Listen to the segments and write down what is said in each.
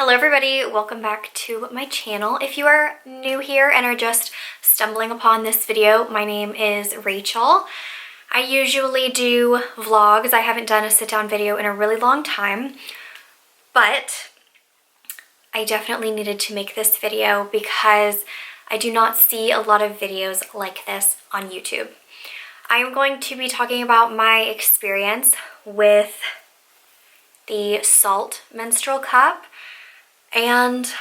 Hello everybody, welcome back to my channel. If you are new here and are just stumbling upon this video, my name is Rachel. I usually do vlogs. I haven't done a sit-down video in a really long time, but I definitely needed to make this video because I do not see a lot of videos like this on YouTube. I am going to be talking about my experience with the Saalt menstrual cup and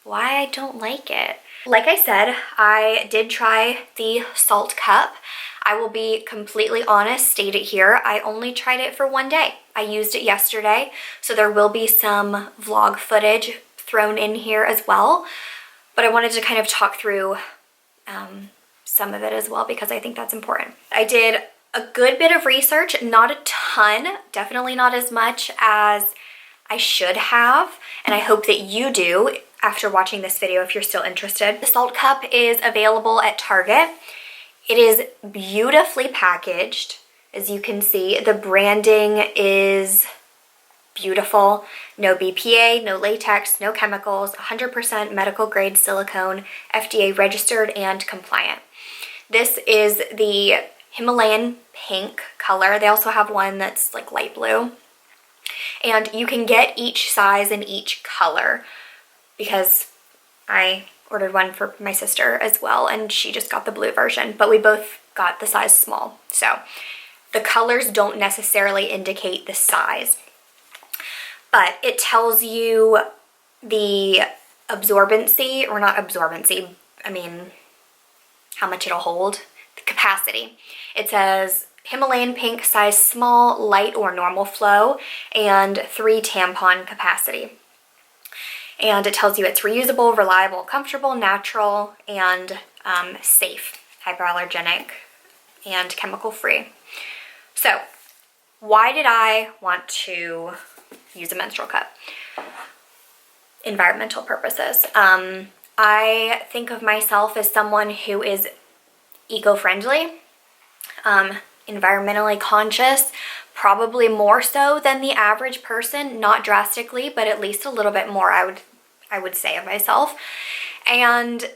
why I don't like it. Like I said, I did try the Saalt cup. I will be completely honest, state it here, I only tried it for one day. I used it yesterday, so there will be some vlog footage thrown in here as well, but I wanted to kind of talk through some of it as well because I think that's important. I did a good bit of research, not a ton, definitely not as much as I should have, and I hope that you do after watching this video if you're still interested. The Saalt cup is available at Target. It is beautifully packaged, as you can see. The branding is beautiful. No BPA, no latex, no chemicals, 100% medical grade silicone, FDA registered and compliant. This is the Himalayan pink color. They also have one that's like light blue. And you can get each size and each color because I ordered one for my sister as well and she just got the blue version, but we both got the size small. So the colors don't necessarily indicate the size, but it tells you the absorbency, or not absorbency, I mean how much it'll hold, the capacity. It says Himalayan pink, size small, light or normal flow, and 3 tampon capacity. And it tells you it's reusable, reliable, comfortable, natural, and safe, hypoallergenic, and chemical free. So why did I want to use a menstrual cup? Environmental purposes. I think of myself as someone who is eco-friendly, environmentally conscious, probably more so than the average person, not drastically, but at least a little bit more, I would say of myself. And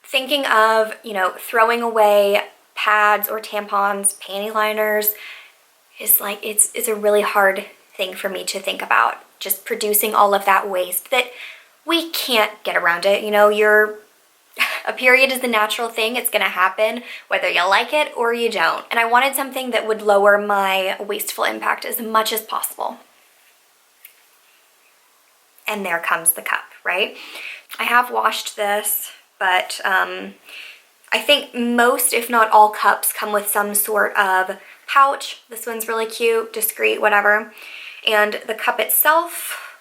thinking of, you know, throwing away pads or tampons, panty liners is like, it's a really hard thing for me to think about, just producing all of that waste that we can't get around it. You know, a period is the natural thing. It's gonna happen whether you like it or you don't. And I wanted something that would lower my wasteful impact as much as possible. And there comes the cup, right? I have washed this, but I think most, if not all, cups come with some sort of pouch. This one's really cute, discreet, whatever. And the cup itself,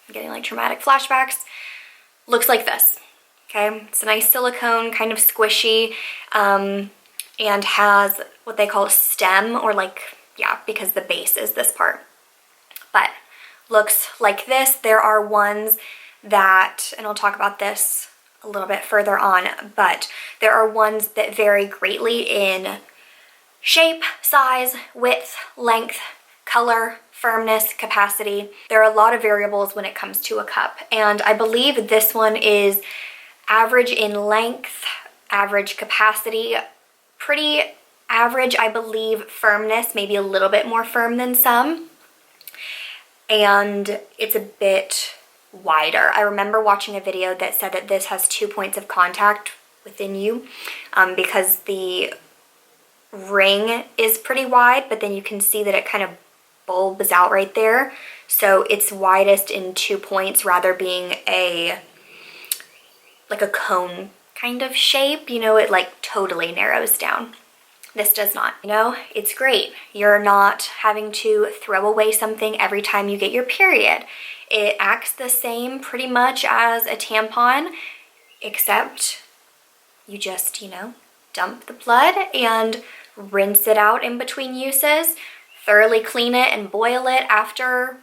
I'm getting like traumatic flashbacks, looks like this. Okay, it's a nice silicone, kind of squishy, and has what they call a stem, or like, yeah, because the base is this part. But looks like this. There are ones that, and I'll talk about this a little bit further on, but there are ones that vary greatly in shape, size, width, length, color, firmness, capacity. There are a lot of variables when it comes to a cup, and I believe this one is average in length, average capacity, pretty average, I believe, firmness, maybe a little bit more firm than some. And it's a bit wider. I remember watching a video that said that this has 2 points of contact within you because the ring is pretty wide, but then you can see that it kind of bulbs out right there. So it's widest in 2 points rather being like a cone kind of shape, you know, it like totally narrows down. This does not, you know, it's great. You're not having to throw away something every time you get your period. It acts the same pretty much as a tampon, except you just, you know, dump the blood and rinse it out in between uses, thoroughly clean it and boil it after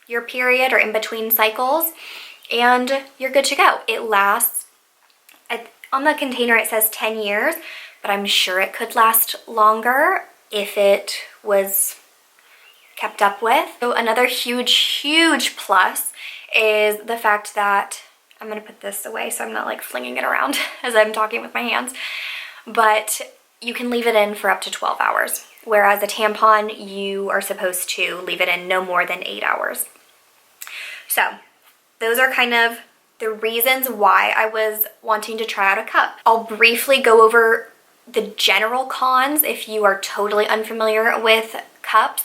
your period or in between cycles, and you're good to go. It lasts, on the container it says 10 years, but I'm sure it could last longer if it was kept up with. So another huge plus is the fact that, I'm gonna put this away so I'm not like flinging it around as I'm talking with my hands, but you can leave it in for up to 12 hours. Whereas a tampon, you are supposed to leave it in no more than 8 hours. So those are kind of the reasons why I was wanting to try out a cup. I'll briefly go over the general cons if you are totally unfamiliar with cups.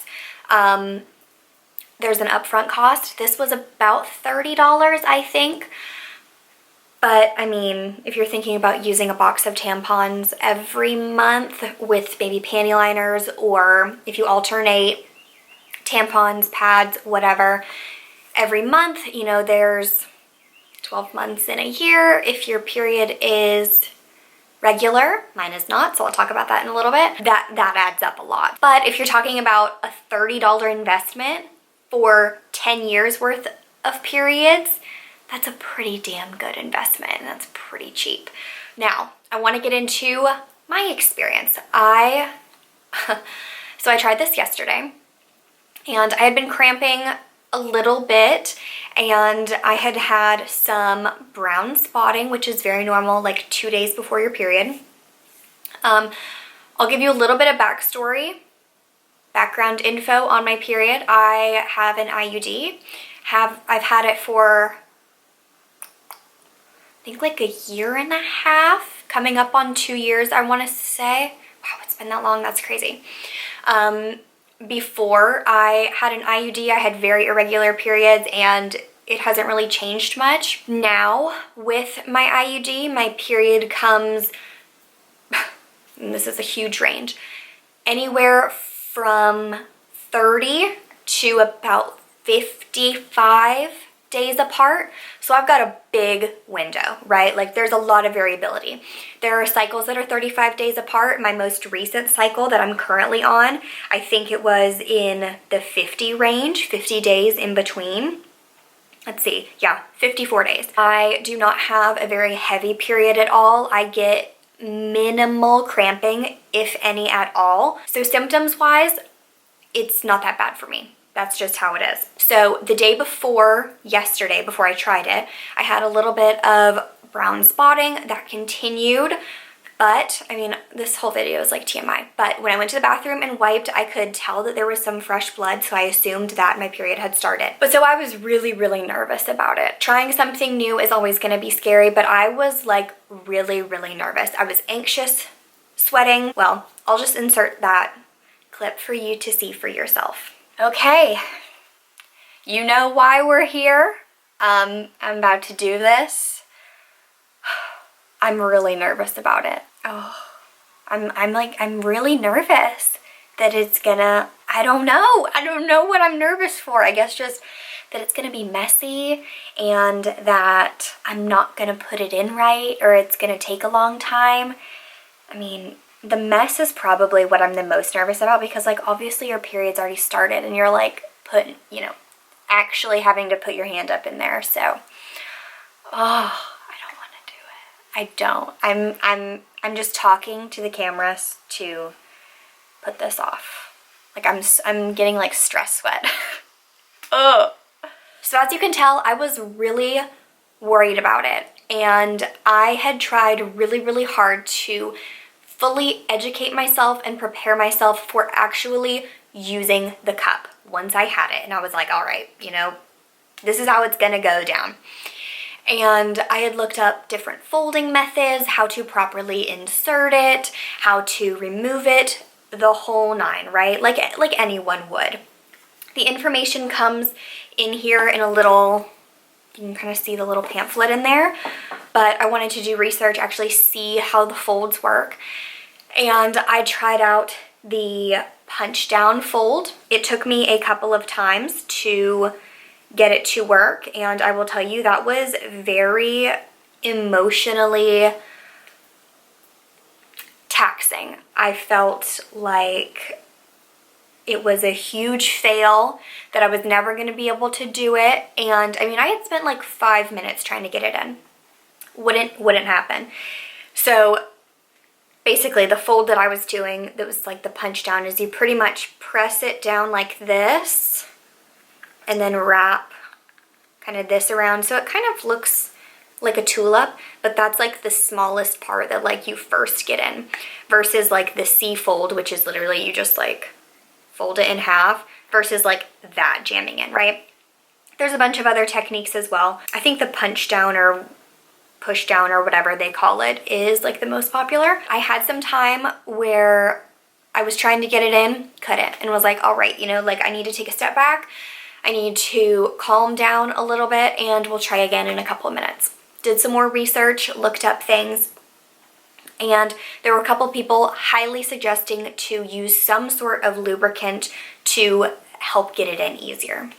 There's an upfront cost. This was about $30, I think. But I mean, if you're thinking about using a box of tampons every month with baby panty liners, or if you alternate tampons, pads, whatever, every month, you know, there's 12 months in a year. If your period is regular, mine is not, so I'll talk about that in a little bit, that adds up a lot. But if you're talking about a $30 investment for 10 years worth of periods, that's a pretty damn good investment, and that's pretty cheap. Now, I want to get into my experience. So I tried this yesterday, and I had been cramping a little bit, and I had had some brown spotting, which is very normal, like 2 days before your period. I'll give you a little bit of background info on my period. I have an IUD. I've had it for, I think, like a year and a half, coming up on 2 years, I want to say. Wow, it's been that long. That's crazy. Before I had an IUD, I had very irregular periods, and it hasn't really changed much. Now, with my IUD, my period comes, and this is a huge range, anywhere from 30 to about 55 days apart. So I've got a big window, right? Like, there's a lot of variability. There are cycles that are 35 days apart. My most recent cycle that I'm currently on, I think it was in the 50 range, 50 days in between. Let's see, yeah, 54 days. I do not have a very heavy period at all. I get minimal cramping, if any at all. So symptoms wise, it's not that bad for me. That's just how it is. So the day before yesterday, before I tried it, I had a little bit of brown spotting that continued. But, I mean, this whole video is like TMI. But when I went to the bathroom and wiped, I could tell that there was some fresh blood, so I assumed that my period had started. But so I was really, really nervous about it. Trying something new is always gonna be scary, but I was like really, really nervous. I was anxious, sweating. Well, I'll just insert that clip for you to see for yourself. Okay, you know why we're here. I'm about to do this. I'm really nervous about it. Oh, I'm really nervous that it's gonna, I don't know what I'm nervous for. I guess just that it's gonna be messy, and that I'm not gonna put it in right, or it's gonna take a long time. I mean, the mess is probably what I'm the most nervous about, because like obviously your period's already started and you're like actually having to put your hand up in there. So, I don't want to do it. I don't. I'm just talking to the cameras to put this off. Like I'm getting like stress sweat. Ugh. So as you can tell, I was really worried about it, and I had tried really, really hard to fully educate myself and prepare myself for actually using the cup once I had it. And I was like, all right, this is how it's gonna go down. And I had looked up different folding methods, how to properly insert it, how to remove it, the whole nine, right? Like anyone would. The information comes in here in a little, you can kind of see the little pamphlet in there, but I wanted to do research, actually see how the folds work. And I tried out the punch down fold. It took me a couple of times to get it to work, and I will tell you that was very emotionally taxing. I felt like it was a huge fail, that I was never going to be able to do it. And I mean, I had spent like 5 minutes trying to get it in. Wouldn't happen. So basically the fold that I was doing, that was like the punch down, is you pretty much press it down like this and then wrap kind of this around. So it kind of looks like a tulip, but that's like the smallest part that like you first get in, versus like the C fold, which is literally you just like fold it in half, versus like that jamming in, right? There's a bunch of other techniques as well. I think the punch down or push down or whatever they call it is like the most popular. I had some time where I was trying to get it in, couldn't, and was like, all right, you know, like I need to take a step back. I need to calm down a little bit, and we'll try again in a couple of minutes. Did some more research, looked up things, and there were a couple people highly suggesting to use some sort of lubricant to help get it in easier.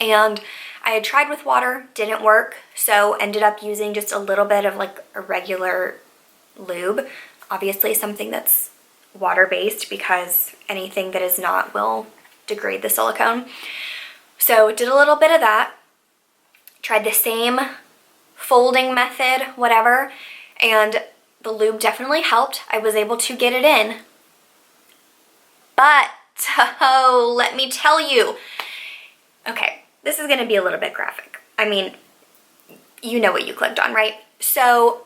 And I had tried with water, didn't work, so ended up using just a little bit of like a regular lube. Obviously something that's water-based, because anything that is not will degrade the silicone. So did a little bit of that, tried the same folding method, whatever, and the lube definitely helped. I was able to get it in. But, oh, let me tell you. Okay, this is gonna be a little bit graphic. I mean, you know what you clicked on, right? So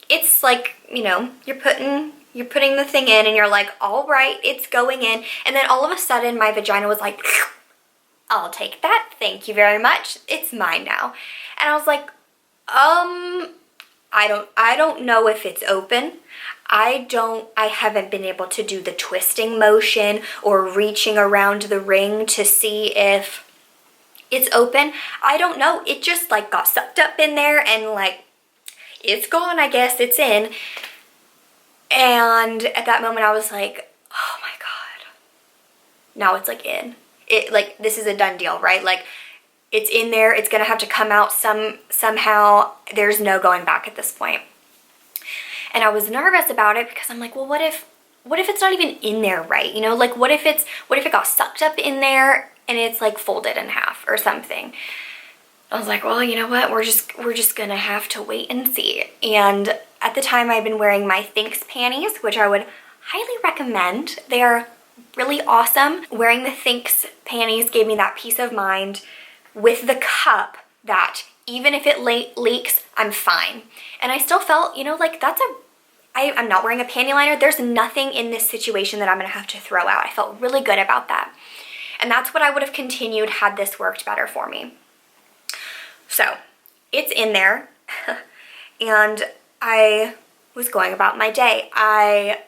it's like, you know, you're putting the thing in and you're like, all right, it's going in. And then all of a sudden my vagina was like, I'll take that, thank you very much, it's mine now. And I was like, I don't know if it's open. I haven't been able to do the twisting motion or reaching around the ring to see if it's open. I don't know, it just like got sucked up in there and like, it's gone, I guess, it's in. And at that moment I was like, oh my God, now it's like in. It like, this is a done deal, right? Like it's in there, it's gonna have to come out somehow. There's no going back at this point. And I was nervous about it because I'm like, well, what if it's not even in there right? You know, like what if it got sucked up in there and it's like folded in half or something? I was like, well, you know what? We're just gonna have to wait and see. And at the time I'd been wearing my Thinx panties, which I would highly recommend. They are really awesome. Wearing the Thinx panties gave me that peace of mind with the cup that even if it leaks, I'm fine. And I still felt, you know, like I'm not wearing a panty liner. There's nothing in this situation that I'm gonna have to throw out. I felt really good about that. And that's what I would have continued had this worked better for me. So it's in there and I was going about my day. I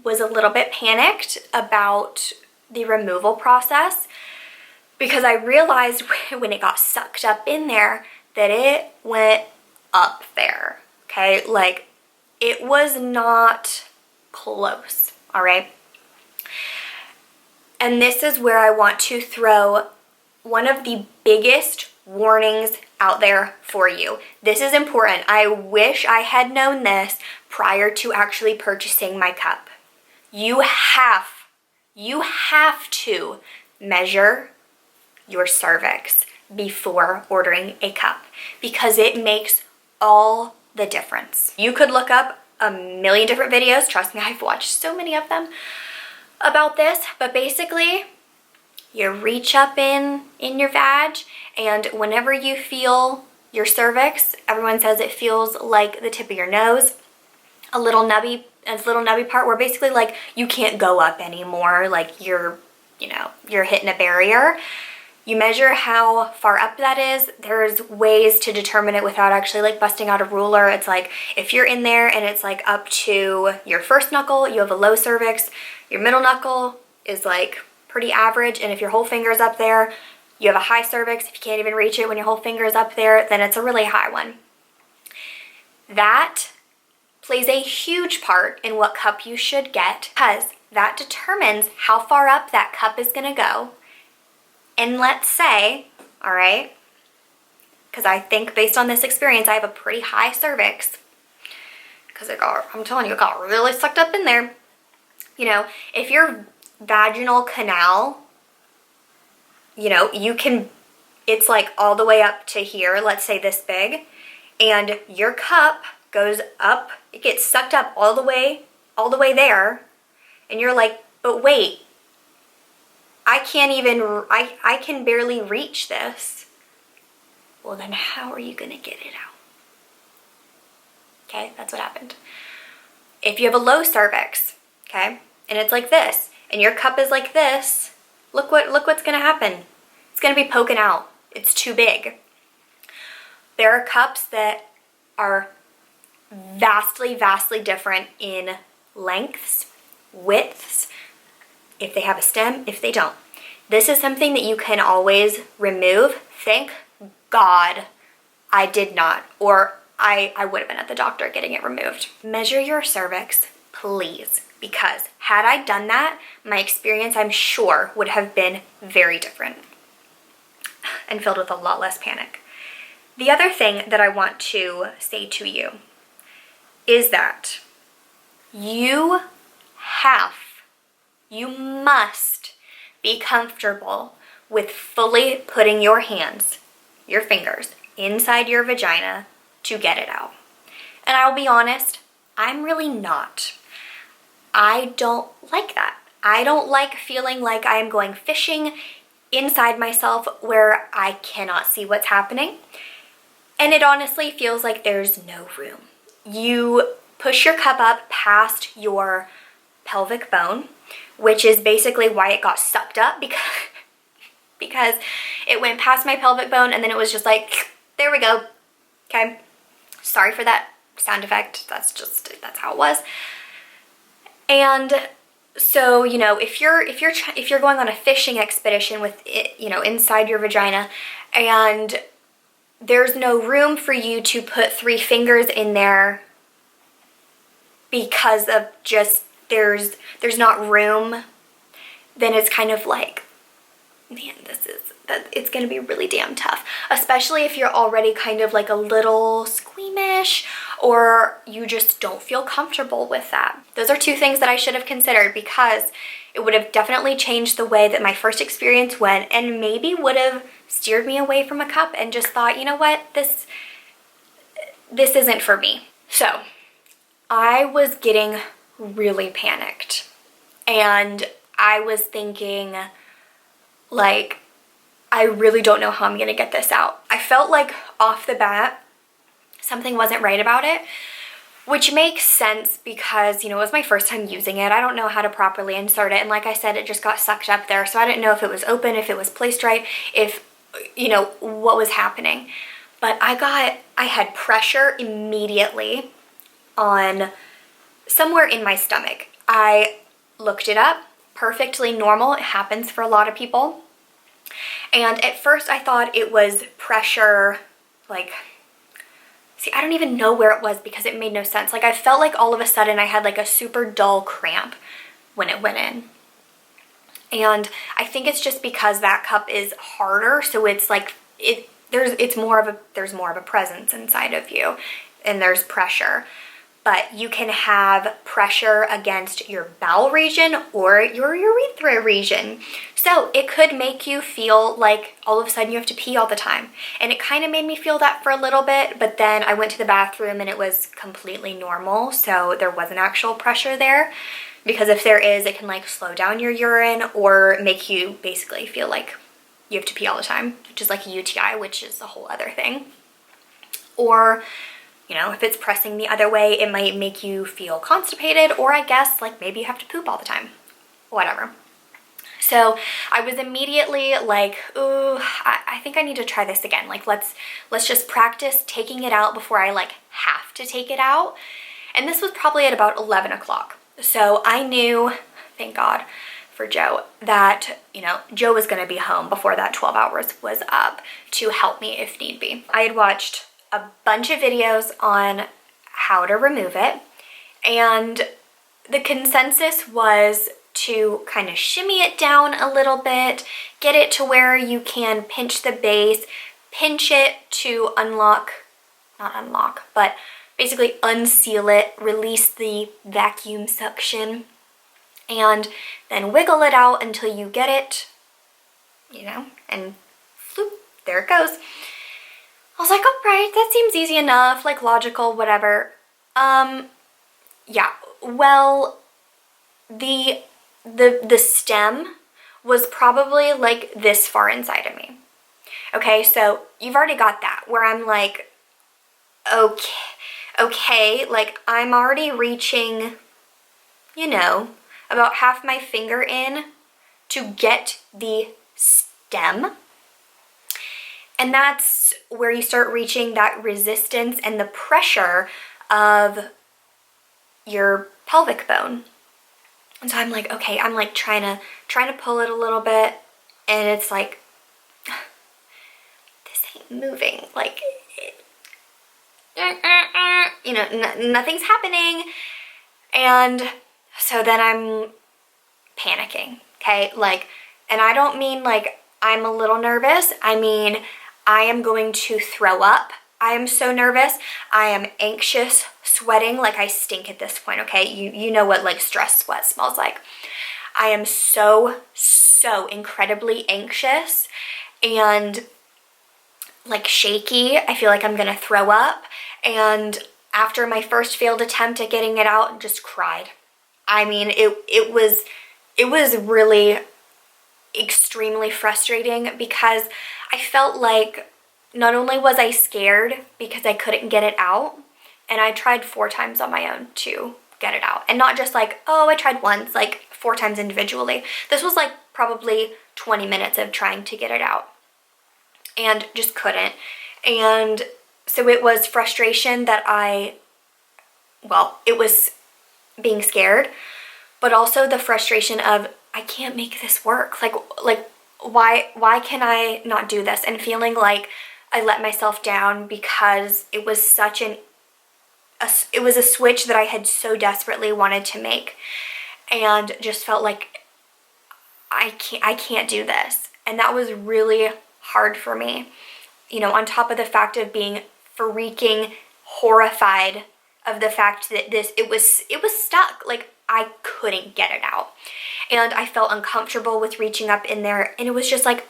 was a little bit panicked about the removal process because I realized when it got sucked up in there that it went up there, okay? Like it was not close, all right? And this is where I want to throw one of the biggest warnings out there for you. This is important. I wish I had known this prior to actually purchasing my cup. You have to measure your cervix before ordering a cup because it makes all the difference. You could look up a million different videos. Trust me, I've watched so many of them about this, but basically you reach up in your vag, and whenever you feel your cervix, everyone says it feels like the tip of your nose, a little nubby part where basically like you can't go up anymore, like you're hitting a barrier. You measure how far up that is. There's ways to determine it without actually like busting out a ruler. It's like if you're in there and it's like up to your first knuckle, you have a low cervix. Your middle knuckle is like pretty average, and if your whole finger is up there, you have a high cervix. If you can't even reach it when your whole finger is up there, then it's a really high one. That plays a huge part in what cup you should get because that determines how far up that cup is gonna go. And let's say, all right, because I think based on this experience, I have a pretty high cervix because I'm telling you, it got really sucked up in there. You know, if your vaginal canal, you know, it's like all the way up to here, let's say this big, and your cup goes up, it gets sucked up all the way there, and you're like, but wait, I can barely reach this. well then how are you gonna get it out? Okay, that's what happened. If you have a low cervix, okay, and it's like this, and your cup is like this, look what's gonna happen. It's gonna be poking out. It's too big. There are cups that are vastly, vastly different in lengths, widths, if they have a stem, if they don't. This is something that you can always remove. Thank God I did not, or I would have been at the doctor getting it removed. Measure your cervix, please, because had I done that, my experience, I'm sure, would have been very different and filled with a lot less panic. The other thing that I want to say to you is that you must be comfortable with fully putting your hands, your fingers, inside your vagina to get it out. And I'll be honest, I'm really not. I don't like that. I don't like feeling like I am going fishing inside myself where I cannot see what's happening. And it honestly feels like there's no room. You push your cup up past your pelvic bone, which is basically why it got sucked up, because it went past my pelvic bone and then it was just like, there we go. Okay. Sorry for that sound effect. That's how it was. And so, you know, if you're going on a fishing expedition with it, you know, inside your vagina, and there's no room for you to put 3 fingers in there because of just there's not room, then it's kind of like, man, it's gonna be really damn tough, especially if you're already kind of like a little squeamish or you just don't feel comfortable with that. Those are 2 things that I should have considered, because it would have definitely changed the way that my first experience went, and maybe would have steered me away from a cup and just thought, you know what, this isn't for me. So I was getting really panicked, and I was thinking, like, I really don't know how I'm gonna get this out. I felt like off the bat something wasn't right about it, which makes sense because, you know, it was my first time using it. I don't know how to properly insert it, and like I said, it just got sucked up there, so I didn't know if it was open, if it was placed right, if, you know, what was happening. But I had pressure immediately on somewhere in my stomach. I looked it up, perfectly normal. It happens for a lot of people. And at first I thought it was pressure, like, see, I don't even know where it was because it made no sense. Like, I felt like all of a sudden I had like a super dull cramp when it went in. And I think it's just because that cup is harder, so it's like there's more of a presence inside of you, and there's pressure. But you can have pressure against your bowel region or your urethra region. So it could make you feel like all of a sudden you have to pee all the time. And it kind of made me feel that for a little bit, but then I went to the bathroom and it was completely normal. So there wasn't actual pressure there, because if there is, it can like slow down your urine or make you basically feel like you have to pee all the time, which is like a UTI, which is a whole other thing. Or, you know, if it's pressing the other way, it might make you feel constipated, or I guess like maybe you have to poop all the time, whatever. So I was immediately like, ooh, I think I need to try this again. Like, let's just practice taking it out before I like have to take it out. And this was probably at about 11 o'clock. So I knew, thank God for Joe, that, you know, Joe was gonna be home before that 12 hours was up to help me if need be. I had watched a bunch of videos on how to remove it, and the consensus was to kind of shimmy it down a little bit, get it to where you can pinch the base, pinch it to not unlock, but basically unseal it, release the vacuum suction, and then wiggle it out until you get it, you know, and floop, there it goes. I was like, all right, that seems easy enough, like logical, whatever. Yeah, well, the stem was probably like this far inside of me. Okay, so you've already got that where I'm like, okay, like I'm already reaching, you know, about half my finger in to get the stem. And that's where you start reaching that resistance and the pressure of your pelvic bone. And so I'm like, okay, I'm like trying to pull it a little bit, and it's like, this ain't moving. Like, you know, nothing's happening. And so then I'm panicking, okay? Like, and I don't mean like I'm a little nervous. I mean, I am going to throw up. I am so nervous. I am anxious, sweating, like I stink at this point, okay? You know what like stress sweat smells like. I am so incredibly anxious and like shaky. I feel like I'm gonna throw up. And after my first failed attempt at getting it out, just cried. I mean, it was really extremely frustrating because I felt like not only was I scared because I couldn't get it out, and I tried 4 times on my own to get it out. And not just like, oh, I tried once, like 4 times individually. This was like probably 20 minutes of trying to get it out and just couldn't. And so it was frustration that it was being scared, but also the frustration of I can't make this work. Like why can I not do this? And feeling like I let myself down because it was such it was a switch that I had so desperately wanted to make, and just felt like I can't do this. And that was really hard for me. You know, on top of the fact of being freaking horrified of the fact that it was stuck. Like I couldn't get it out. And I felt uncomfortable with reaching up in there, and it was just like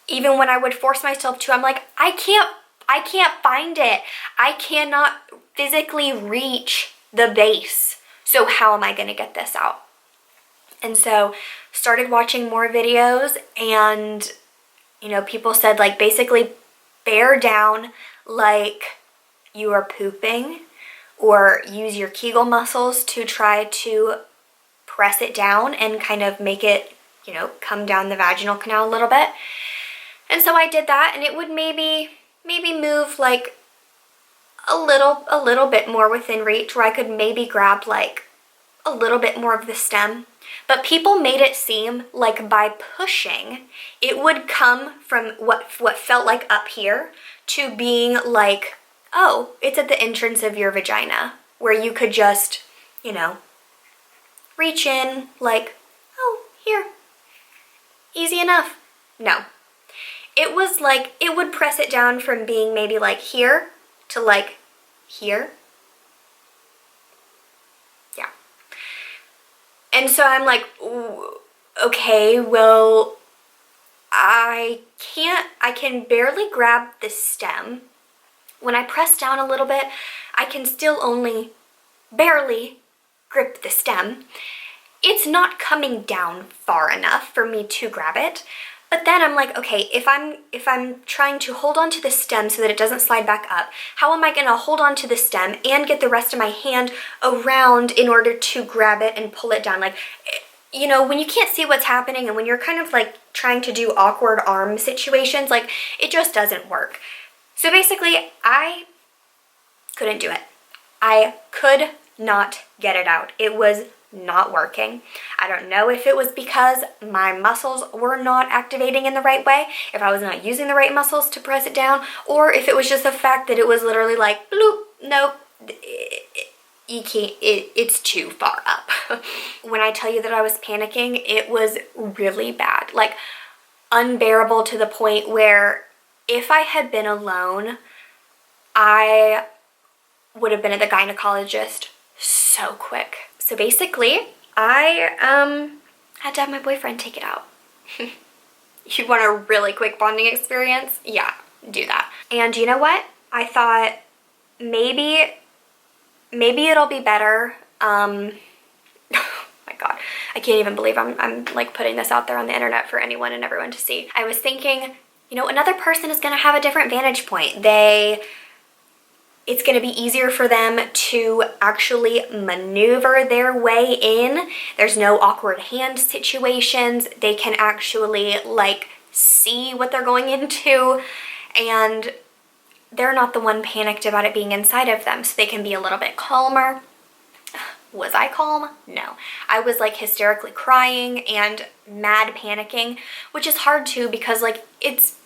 even when I would force myself to, I'm like, I can't find it. I cannot physically reach the base. So how am I going to get this out? And so started watching more videos, and you know, people said like basically bear down like you are pooping, or use your Kegel muscles to try to press it down and kind of make it, you know, come down the vaginal canal a little bit. And so I did that, and it would maybe move like a little bit more within reach, where I could maybe grab like a little bit more of the stem. But people made it seem like by pushing, it would come from what felt like up here to being like, oh, it's at the entrance of your vagina, where you could just, you know, reach in like, oh, here, easy enough. No. It was like, it would press it down from being maybe like here to like here. Yeah. And so I'm like, okay, well, I can barely grab the stem. When I press down a little bit, I can still only barely grip the stem. It's not coming down far enough for me to grab it. But then I'm like, okay, if I'm trying to hold on to the stem so that it doesn't slide back up, how am I going to hold on to the stem and get the rest of my hand around in order to grab it and pull it down? Like, you know, when you can't see what's happening and when you're kind of like trying to do awkward arm situations, like it just doesn't work. So basically, I couldn't do it. I could not get it out. It was not working. I don't know if it was because my muscles were not activating in the right way, if I was not using the right muscles to press it down, or if it was just the fact that it was literally like, bloop, nope, you can't, it's too far up. When I tell you that I was panicking, it was really bad, like unbearable, to the point where if I had been alone, I would have been at the gynecologist so quick. So basically, I had to have my boyfriend take it out. You want a really quick bonding experience? Yeah, do that. And you know what? I thought maybe it'll be better. Oh my God, I can't even believe I'm like putting this out there on the internet for anyone and everyone to see. I was thinking you know, another person is going to have a different vantage point. It's going to be easier for them to actually maneuver their way in. There's no awkward hand situations. They can actually like see what they're going into, and they're not the one panicked about it being inside of them, so they can be a little bit calmer. Was I calm? No. I was like hysterically crying and mad panicking, which is hard too because like it's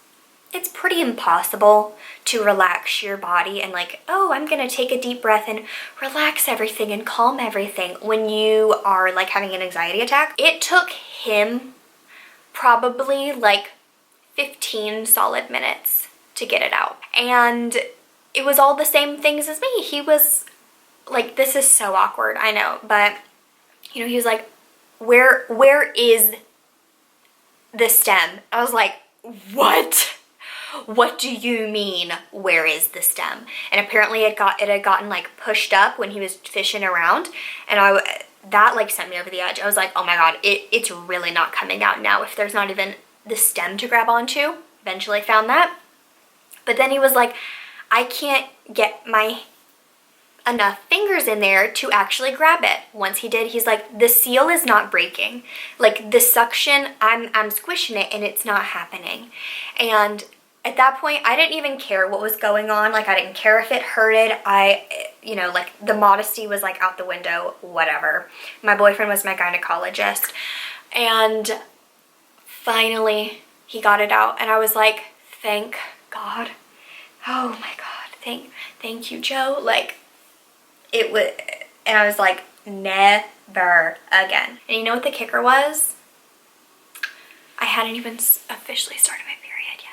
pretty impossible to relax your body and like, oh, I'm gonna take a deep breath and relax everything and calm everything when you are like having an anxiety attack. It took him probably like 15 solid minutes to get it out. And it was all the same things as me. He was like, this is so awkward, I know, but you know, he was like, where is the stem? I was like, what? What do you mean, where is the stem? And apparently it had gotten like pushed up when he was fishing around, and that like sent me over the edge. I was like, oh my god, it's really not coming out now if there's not even the stem to grab onto. Eventually I found that. But then he was like, I can't get my enough fingers in there to actually grab it. Once he did, he's like, the seal is not breaking. Like the suction, I'm squishing it and it's not happening. And at that point, I didn't even care what was going on. Like, I didn't care if it hurted. You know, like, the modesty was, like, out the window, whatever. My boyfriend was my gynecologist. And finally, he got it out. And I was like, thank God. Oh, my God. Thank you, Joe. Like, it was, and I was like, never again. And you know what the kicker was? I hadn't even officially started my period yet.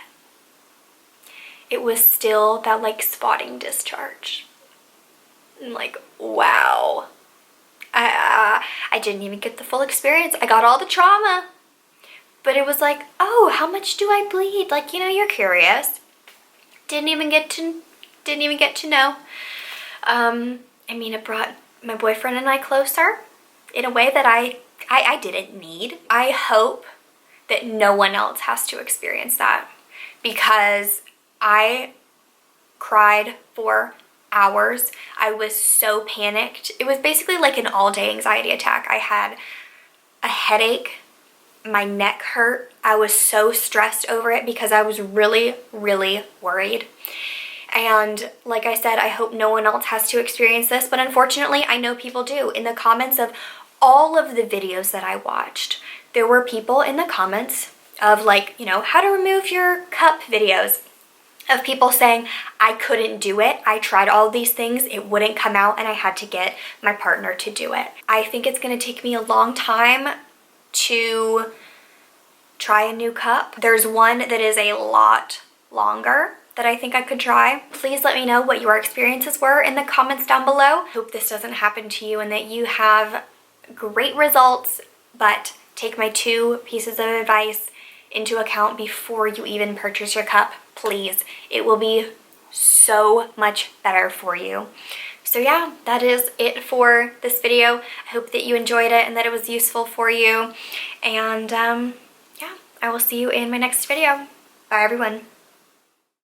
It was still that like spotting discharge. And like, wow. I didn't even get the full experience. I got all the trauma. But it was like, oh, how much do I bleed? Like, you know, you're curious. Didn't even get to know. I mean, it brought my boyfriend and I closer in a way that I didn't need. I hope that no one else has to experience that, because I cried for hours. I was so panicked. It was basically like an all-day anxiety attack. I had a headache. My neck hurt. I was so stressed over it because I was really, really worried. And like I said, I hope no one else has to experience this, but unfortunately, I know people do. In the comments of all of the videos that I watched, there were people in the comments of like, you know, how to remove your cup videos, of people saying, I couldn't do it. I tried all these things. It wouldn't come out, and I had to get my partner to do it. I think it's going to take me a long time to try a new cup. There's one that is a lot longer that I think I could try. Please let me know what your experiences were in the comments down below. Hope this doesn't happen to you and that you have great results, but take my 2 pieces of advice into account before you even purchase your cup, please. It will be so much better for you. So yeah, that is it for this video. I hope that you enjoyed it and that it was useful for you. And yeah, I will see you in my next video. Bye everyone.